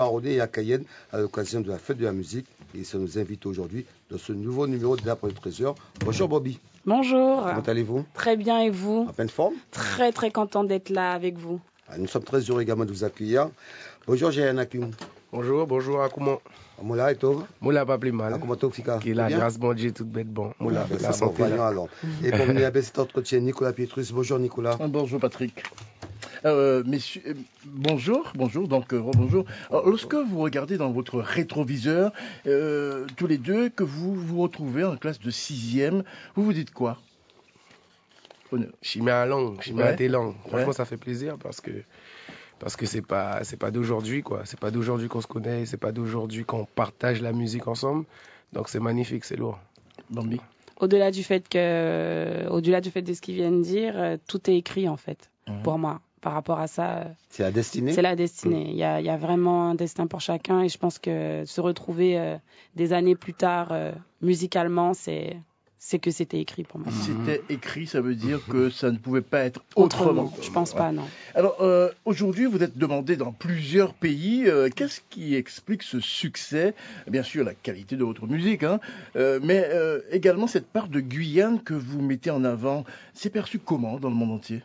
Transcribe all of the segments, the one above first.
Rodé et à Cayenne à l'occasion de la fête de la musique et ça nous invite aujourd'hui dans ce nouveau numéro de l'Après le Trésor. Bonjour Bobby. Bonjour. Comment allez-vous? Très bien et vous? En pleine forme? Très très content d'être là avec vous. Nous sommes très heureux également de vous accueillir. Bonjour Jayana Kim. Bonjour, comment? Moula et toi? Moula pas plus mal. Comment toi Fika? Qui est la grâce bon Dieu toute bête bon. Moula la santé bon, là. Alors. Et pour venir à cet entretien, Nicolas Pietrus. Bonjour Nicolas. Bonjour Patrick. Messieurs, bonjour. Donc rebonjour. Alors, lorsque vous regardez dans votre rétroviseur, tous les deux, que vous vous retrouvez en classe de 6e, vous vous dites quoi? Je mets à langue, je mets à tes langues. Franchement, ça fait plaisir parce que c'est pas d'aujourd'hui quoi. C'est pas d'aujourd'hui qu'on se connaît, c'est pas d'aujourd'hui qu'on partage la musique ensemble. Donc c'est magnifique, c'est lourd. Bambi. Au-delà du fait de ce qu'ils viennent de dire, tout est écrit en fait pour moi. Par rapport à ça, c'est la destinée. C'est la destinée. Il y a vraiment un destin pour chacun et je pense que se retrouver des années plus tard musicalement, c'est que c'était écrit pour moi. C'était écrit, ça veut dire que ça ne pouvait pas être autrement. Je pense pas, non. Alors, aujourd'hui, vous êtes demandé dans plusieurs pays. Qu'est-ce qui explique ce succès? Bien sûr, la qualité de votre musique, mais également cette part de Guyane que vous mettez en avant. C'est perçu comment dans le monde entier?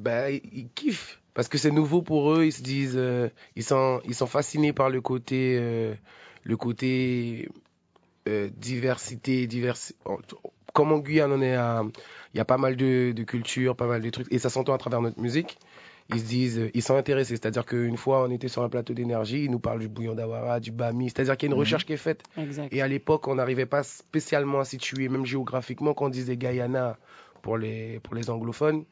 Ils kiffent parce que c'est nouveau pour eux. Ils se disent, ils sont fascinés par le côté diversité. Comme en Guyane, il y a pas mal de cultures, pas mal de trucs, et ça s'entend à travers notre musique. Ils se disent, ils sont intéressés. C'est-à-dire qu'une fois, on était sur un plateau d'énergie, ils nous parlent du bouillon d'Awara, du bami. C'est-à-dire qu'il y a une recherche qui est faite. Exact. Et à l'époque, on n'arrivait pas spécialement à situer, même géographiquement, quand on disait Guyana pour les anglophones.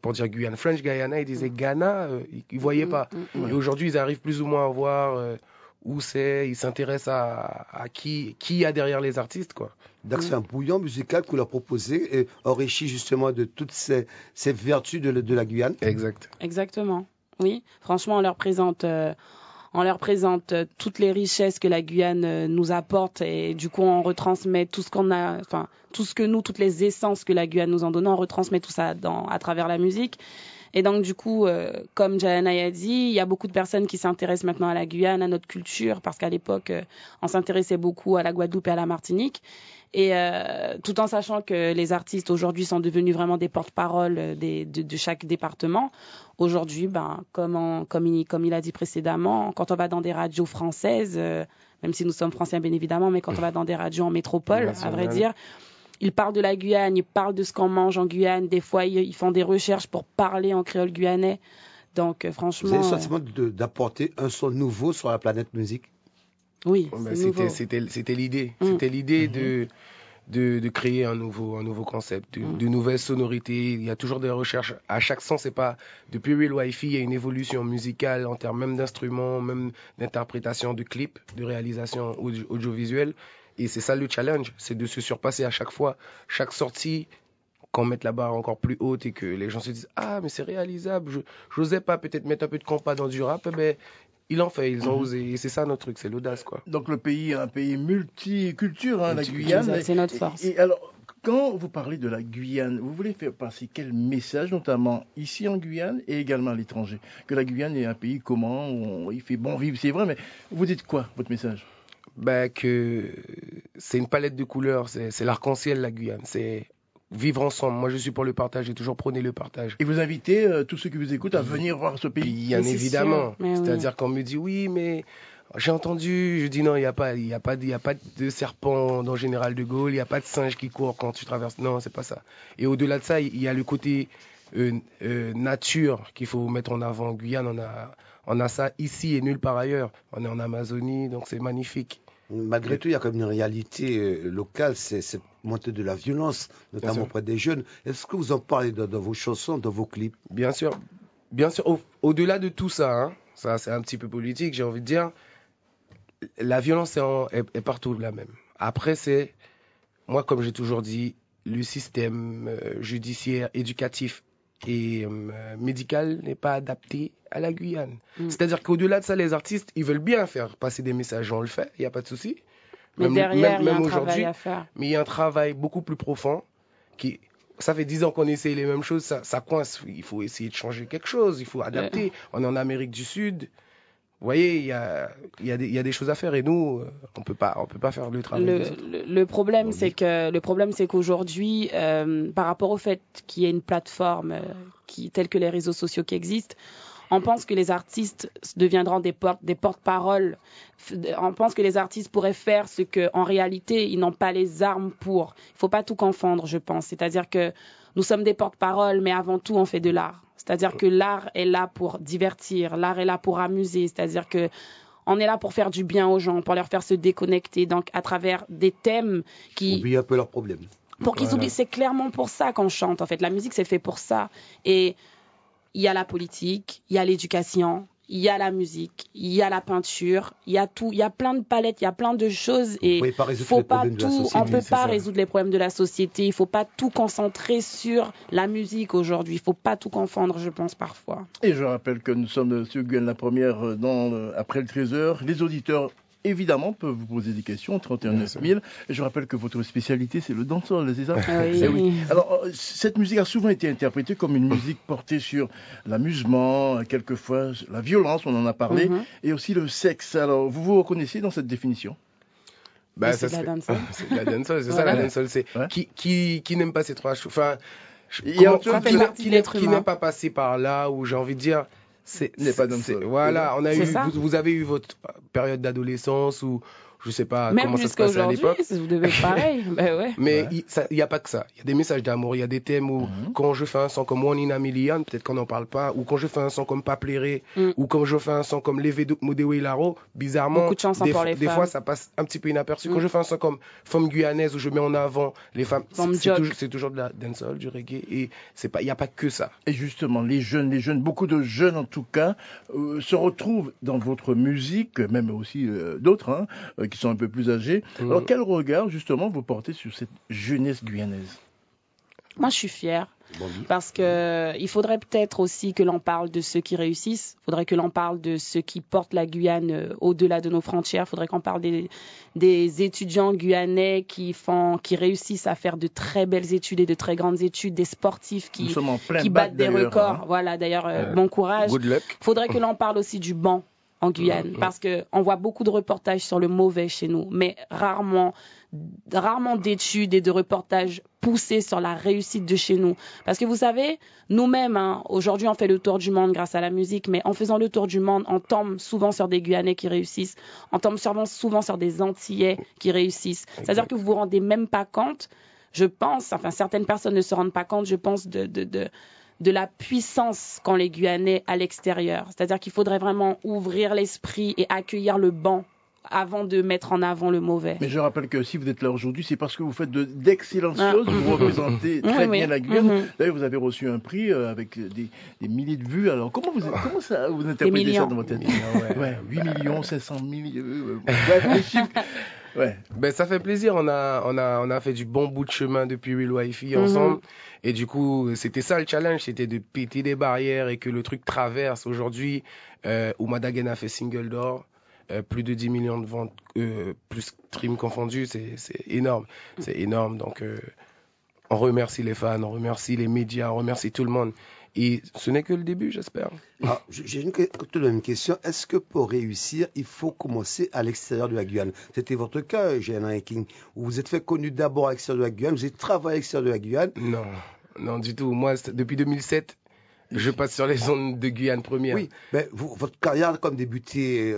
Pour dire Guyane French, Guyana, ils disaient Ghana, ils ne voyaient pas. Et aujourd'hui, ils arrivent plus ou moins à voir où c'est, ils s'intéressent à qui y a derrière les artistes, quoi. Donc c'est un bouillon musical que vous leur proposez, et enrichi justement de toutes ces vertus de la Guyane. Exact. Exactement, oui. Franchement, on leur présente toutes les richesses que la Guyane nous apporte et du coup on retransmet tout ce qu'on a, enfin tout ce que nous, toutes les essences que la Guyane nous en donne, on retransmet tout ça à travers la musique. Et donc du coup, comme Jayana a dit, il y a beaucoup de personnes qui s'intéressent maintenant à la Guyane, à notre culture, parce qu'à l'époque, on s'intéressait beaucoup à la Guadeloupe et à la Martinique. Et tout en sachant que les artistes aujourd'hui sont devenus vraiment des porte-parole de chaque département. Aujourd'hui, comme il a dit précédemment, quand on va dans des radios françaises, même si nous sommes français bien évidemment, mais quand on va dans des radios en métropole, à vrai dire, ils parlent de la Guyane, ils parlent de ce qu'on mange en Guyane. Des fois, ils font des recherches pour parler en créole guyanais. Donc franchement... Vous avez le sentiment d'apporter un son nouveau sur la planète musique? Oui, c'était l'idée. C'était l'idée de créer un nouveau concept, de nouvelles sonorités. Il y a toujours des recherches. À chaque son, c'est pas... Depuis Real Wi-Fi, il y a une évolution musicale en termes même d'instruments, même d'interprétation de clips, de réalisation audiovisuelle. Et c'est ça le challenge, c'est de se surpasser à chaque fois. Chaque sortie, qu'on mette la barre encore plus haute et que les gens se disent « Ah, mais c'est réalisable, je n'osais pas peut-être mettre un peu de compas dans du rap. » Ils l'ont fait, ils ont osé. Et c'est ça notre truc, c'est l'audace, quoi. Donc le pays est un pays multiculture, la Guyane. C'est notre force. Et alors, quand vous parlez de la Guyane, vous voulez faire passer quel message, notamment ici en Guyane et également à l'étranger? Que la Guyane est un pays comment, où il fait bon vivre, c'est vrai, mais vous dites quoi, votre message? Que c'est une palette de couleurs, c'est l'arc-en-ciel, la Guyane. C'est vivre ensemble. Moi, je suis pour le partage, j'ai toujours prôné le partage. Et vous invitez tous ceux qui vous écoutent à venir voir ce pays? Bien évidemment. C'est-à-dire qu'on me dit oui, mais j'ai entendu. Je dis non, il n'y a pas de serpent dans Général de Gaulle, il n'y a pas de singe qui court quand tu traverses. Non, c'est pas ça. Et au-delà de ça, il y a le côté nature qu'il faut mettre en avant. En Guyane, on a ça ici et nulle part ailleurs. On est en Amazonie, donc c'est magnifique. Malgré tout, il y a comme une réalité locale, c'est cette montée de la violence, notamment auprès des jeunes. Est-ce que vous en parlez dans vos chansons, dans vos clips? Bien sûr. Au-delà de tout ça, ça c'est un petit peu politique, j'ai envie de dire, la violence est partout la même. Après, moi comme j'ai toujours dit, le système judiciaire, éducatif et médical n'est pas adapté à la Guyane. C'est-à-dire qu'au-delà de ça, les artistes, ils veulent bien faire passer des messages, on le fait, il n'y a pas de souci. Mais derrière, il y a un travail à faire. Mais il y a un travail beaucoup plus profond. Ça fait 10 ans qu'on essaye les mêmes choses, ça coince. Il faut essayer de changer quelque chose, il faut adapter. On est en Amérique du Sud. Vous voyez, il y a des choses à faire et nous, on peut pas faire le travail. Le problème, c'est qu'aujourd'hui, par rapport au fait qu'il y ait une plateforme telle que les réseaux sociaux qui existent, on pense que les artistes deviendront des porte-paroles. On pense que les artistes pourraient faire ce qu'en réalité, ils n'ont pas les armes pour. Il ne faut pas tout confondre, je pense. C'est-à-dire que nous sommes des porte-paroles, mais avant tout, on fait de l'art. C'est-à-dire que l'art est là pour divertir, l'art est là pour amuser. C'est-à-dire que on est là pour faire du bien aux gens, pour leur faire se déconnecter. Donc, à travers des thèmes qui... Oublier un peu leurs problèmes. Pour qu'ils oublient. C'est clairement pour ça qu'on chante, en fait. La musique, c'est fait pour ça. Et il y a la politique, il y a l'éducation, il y a la musique, il y a la peinture, il y a tout, il y a plein de palettes, il y a plein de choses et on peut pas résoudre les problèmes de la société, il faut pas tout concentrer sur la musique aujourd'hui, il faut pas tout confondre, je pense parfois. Et je rappelle que nous sommes sur Guyane la première après le 13h, les auditeurs évidemment peuvent vous poser des questions, 31 9000. Et je rappelle que votre spécialité, c'est le dancehall, c'est ça? Oui. Oui. Alors, cette musique a souvent été interprétée comme une musique portée sur l'amusement, quelquefois la violence, on en a parlé, et aussi le sexe. Alors, vous vous reconnaissez dans cette définition? C'est de la dancehall. C'est de la dancehall, c'est ça la dancehall. C'est qui n'aime pas ces trois choses. Enfin, qui n'est pas passé par là, où j'ai envie de dire. Voilà, vous avez eu votre période d'adolescence où je sais pas même comment ça se passait à l'époque. Vous devez être pareil. Ben ouais. Mais il y a pas que ça. Il y a des messages d'amour, il y a des thèmes où quand je fais un son comme One in a Million, peut-être qu'on n'en parle pas, ou quand je fais un son comme Pas Plairé, ou quand je fais un son comme Levé Modéo Laro, bizarrement, beaucoup de chansons pour les femmes. Des fois ça passe un petit peu inaperçu. Quand je fais un son comme Femme Guyanaise où je mets en avant les femmes, c'est toujours de la dancehall, du reggae, et il y a pas que ça. Et justement, les jeunes, beaucoup de jeunes en tout cas, se retrouvent dans votre musique, même aussi d'autres, qui sont un peu plus âgés. Alors, quel regard, justement, vous portez sur cette jeunesse guyanaise? Moi, je suis fière. Parce que il faudrait peut-être aussi que l'on parle de ceux qui réussissent. Il faudrait que l'on parle de ceux qui portent la Guyane au-delà de nos frontières. Il faudrait qu'on parle des étudiants guyanais qui réussissent à faire de très belles études et de très grandes études, des sportifs qui battent des records. Voilà, d'ailleurs, bon courage. Il faudrait que l'on parle aussi du banc en Guyane, parce qu'on voit beaucoup de reportages sur le mauvais chez nous, mais rarement d'études et de reportages poussés sur la réussite de chez nous. Parce que vous savez, nous-mêmes, aujourd'hui on fait le tour du monde grâce à la musique, mais en faisant le tour du monde, on tombe souvent sur des Guyanais qui réussissent, on tombe souvent sur des Antillais qui réussissent. C'est-à-dire que vous vous rendez même pas compte, je pense, enfin certaines personnes ne se rendent pas compte, je pense, de la puissance qu'ont les Guyanais à l'extérieur. C'est-à-dire qu'il faudrait vraiment ouvrir l'esprit et accueillir le bon avant de mettre en avant le mauvais. Mais je rappelle que si vous êtes là aujourd'hui, c'est parce que vous faites d'excellentes choses, vous représentez très bien la Guyane. D'ailleurs, vous avez reçu un prix avec des milliers de vues. Alors, comment vous interprétez ça dans votre tête? 8 millions, 500 000... les chiffres... Ouais. Ben, ça fait plaisir. On a fait du bon bout de chemin depuis Real Wi-Fi ensemble. Et du coup, c'était ça le challenge, c'était de péter des barrières et que le truc traverse. Aujourd'hui, où Madagen a fait single d'or, plus de 10 millions de ventes, plus stream confondus, c'est énorme. C'est énorme. Donc, on remercie les fans, on remercie les médias, on remercie tout le monde. Et ce n'est que le début, j'espère. J'ai une question. Est-ce que pour réussir, il faut commencer à l'extérieur de la Guyane? C'était votre cas, Jeanne King, où vous êtes fait connu d'abord à l'extérieur de la Guyane, vous avez travaillé à l'extérieur de la Guyane? Non, du tout. Moi, depuis 2007, je passe sur les ondes de Guyane première. Oui, mais votre carrière a comme débuté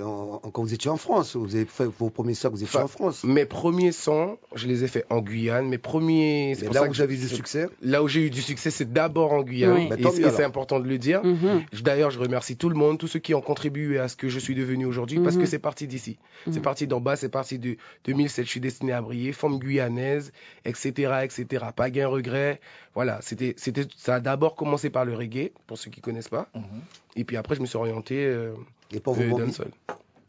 quand vous étiez en France. Vous avez fait vos premiers sons que vous étiez en France. Mes premiers sons, je les ai faits en Guyane. Mes premiers... Là où j'avais eu du succès? Là où j'ai eu du succès, c'est d'abord en Guyane. Oui. Et c'est important de le dire. D'ailleurs, je remercie tout le monde, tous ceux qui ont contribué à ce que je suis devenu aujourd'hui, parce que c'est parti d'ici. C'est parti d'en bas, c'est parti de 2007. Je suis destiné à briller, femme guyanaise, etc., etc. Pas gain regret. Voilà, ça a d'abord commencé par le reggae, pour ceux qui connaissent pas. Et puis après, je me suis orienté et pour vous, dancehall.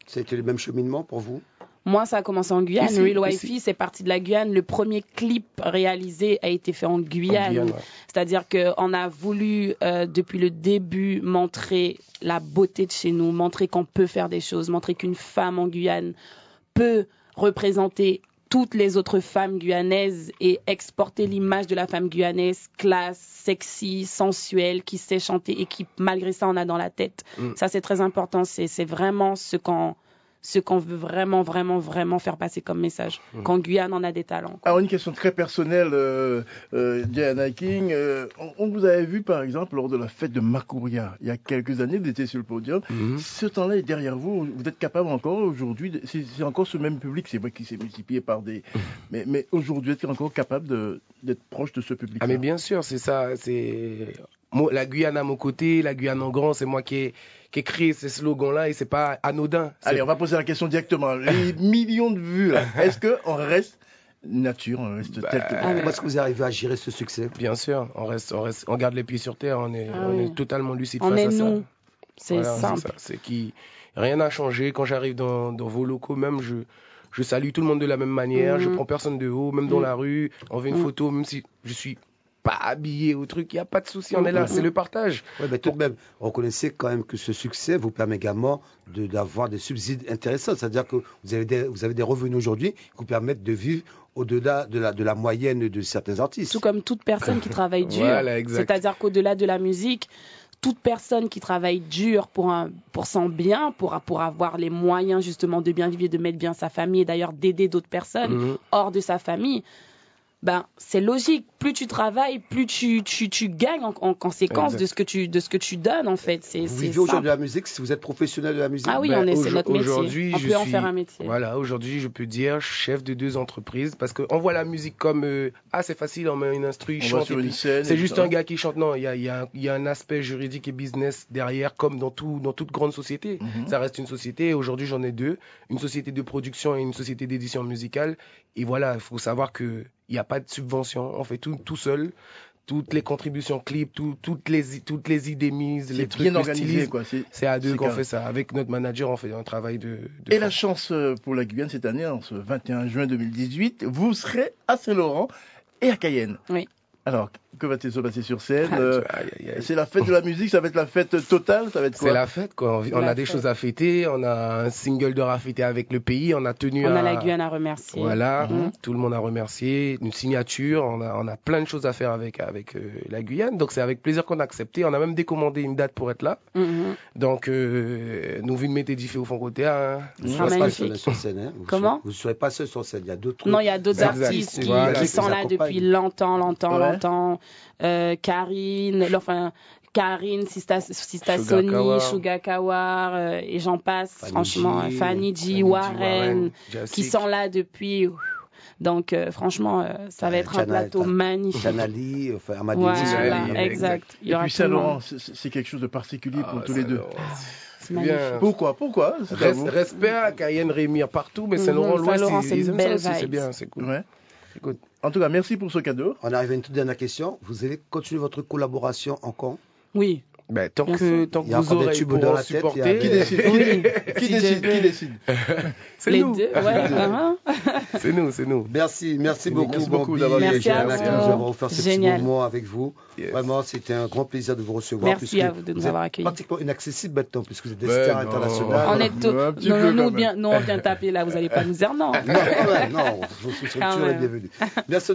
C'était le même cheminement pour vous? Moi, ça a commencé en Guyane. Real Wi-Fi, c'est parti de la Guyane. Le premier clip réalisé a été fait en Guyane. C'est-à-dire qu'on a voulu, depuis le début, montrer la beauté de chez nous, montrer qu'on peut faire des choses, montrer qu'une femme en Guyane peut représenter toutes les autres femmes guyanaises et exporter l'image de la femme guyanaise classe, sexy, sensuelle, qui sait chanter et qui, malgré ça, en a dans la tête. Ça, c'est très important. C'est vraiment ce qu'on veut vraiment faire passer comme message. Qu'en Guyane, on a des talents. Alors, une question très personnelle, Diana King. On vous avait vu, par exemple, lors de la fête de Makouria, il y a quelques années, vous étiez sur le podium. Ce temps-là est derrière vous. Vous êtes capable encore aujourd'hui, c'est encore ce même public, c'est vrai qu'il s'est multiplié par des... Mais aujourd'hui, êtes-vous encore capable d'être proche de ce public? Ah, mais bien sûr, c'est ça. C'est la Guyane à mon côté, la Guyane en grand, c'est moi qui ai créé ces slogans-là et c'est pas anodin. Allez, on va poser la question directement. Les millions de vues, là, est-ce qu'on reste nature, on reste tel que... Comment est-ce que vous arrivez à gérer ce succès? Bien sûr, on garde les pieds sur terre, on est totalement lucide on face est à ça. nous. C'est simple. C'est rien n'a changé. Quand j'arrive dans vos locaux, même je salue tout le monde de la même manière, je prends personne de haut, même dans la rue, on fait une photo, même si je suis pas habillé au truc, il n'y a pas de souci, on est là, c'est le partage. Oui, mais tout de même, reconnaissez quand même que ce succès vous permet également d'avoir des subsides intéressants, c'est-à-dire que vous avez des revenus aujourd'hui qui vous permettent de vivre au-delà de la moyenne de certains artistes. Tout comme toute personne qui travaille dur, voilà, c'est-à-dire qu'au-delà de la musique, toute personne qui travaille dur pour son bien, pour avoir les moyens justement de bien vivre et de mettre bien sa famille et d'ailleurs d'aider d'autres personnes hors de sa famille, ben, c'est logique. Plus tu travailles, plus tu gagnes en conséquence de ce que tu donnes, en fait. Vous vivez aujourd'hui de la musique, si vous êtes professionnel de la musique? Ah oui, c'est notre métier. On peut en faire un métier. Voilà, aujourd'hui, je peux dire chef de 2 entreprises parce qu'on voit la musique comme c'est facile, on met une instru, il chante. C'est juste un gars qui chante. Non, il y a un aspect juridique et business derrière, comme dans toute grande société. Ça reste une société. Aujourd'hui, j'en ai 2. Une société de production et une société d'édition musicale. Et voilà, il faut savoir que il n'y a pas de subvention, on fait tout seul, toutes les contributions clips, toutes les idées mises, les trucs bien organisé, quoi. C'est à 2 qu'on fait ça. Avec notre manager, on fait un travail de Et la chance pour la Guyane cette année, en ce 21 juin 2018, vous serez à Saint-Laurent et à Cayenne. Oui. Alors, que va-t-il se passer sur scène? C'est la fête de la musique, ça va être la fête totale, ça va être quoi? C'est la fête, quoi. On a des choses à fêter, on a un single de fêter avec le pays, on a la Guyane à remercier. Voilà, tout le monde a remercié, une signature, on a plein de choses à faire avec la Guyane, donc c'est avec plaisir qu'on a accepté, on a même décommandé une date pour être là. Donc, nous venons de mettre Edifé au fond côté. Vous ne serez pas seul sur scène, hein? Comment? Vous ne serez pas seul sur scène, il y a d'autres... Non, il y a d'autres artistes qui sont là depuis longtemps. Karine, Sista Sony, Sugar Kawar, et j'en passe, franchement, Fanny G, Warren, qui sont là depuis... Donc, franchement, ça va être un plateau magnifique. Chanali, Amadou. Voilà, exact. Et puis Saint-Laurent, c'est quelque chose de particulier pour tous les deux. C'est magnifique. Pourquoi Respect à Cayenne, Rémire partout, mais Saint-Laurent, c'est une belle vibe. C'est bien, c'est cool. Ouais. En tout cas, merci pour ce cadeau. On arrive à une toute dernière question. Vous allez continuer votre collaboration encore? Oui. Ben, tant que vous aurez dans la tête, qui décide? Qui décide? C'est les nous. Deux, ouais, c'est nous. Merci beaucoup d'avoir offert ce petit moment avec vous. Yes. Vraiment, c'était un grand plaisir de vous recevoir. Merci à vous de nous avoir accueillis. Pratiquement inaccessible maintenant, puisque vous êtes des stars internationales. On est nous, on vient taper là, vous n'allez pas nous dire non. Non, vous serez toujours les bienvenus. Merci.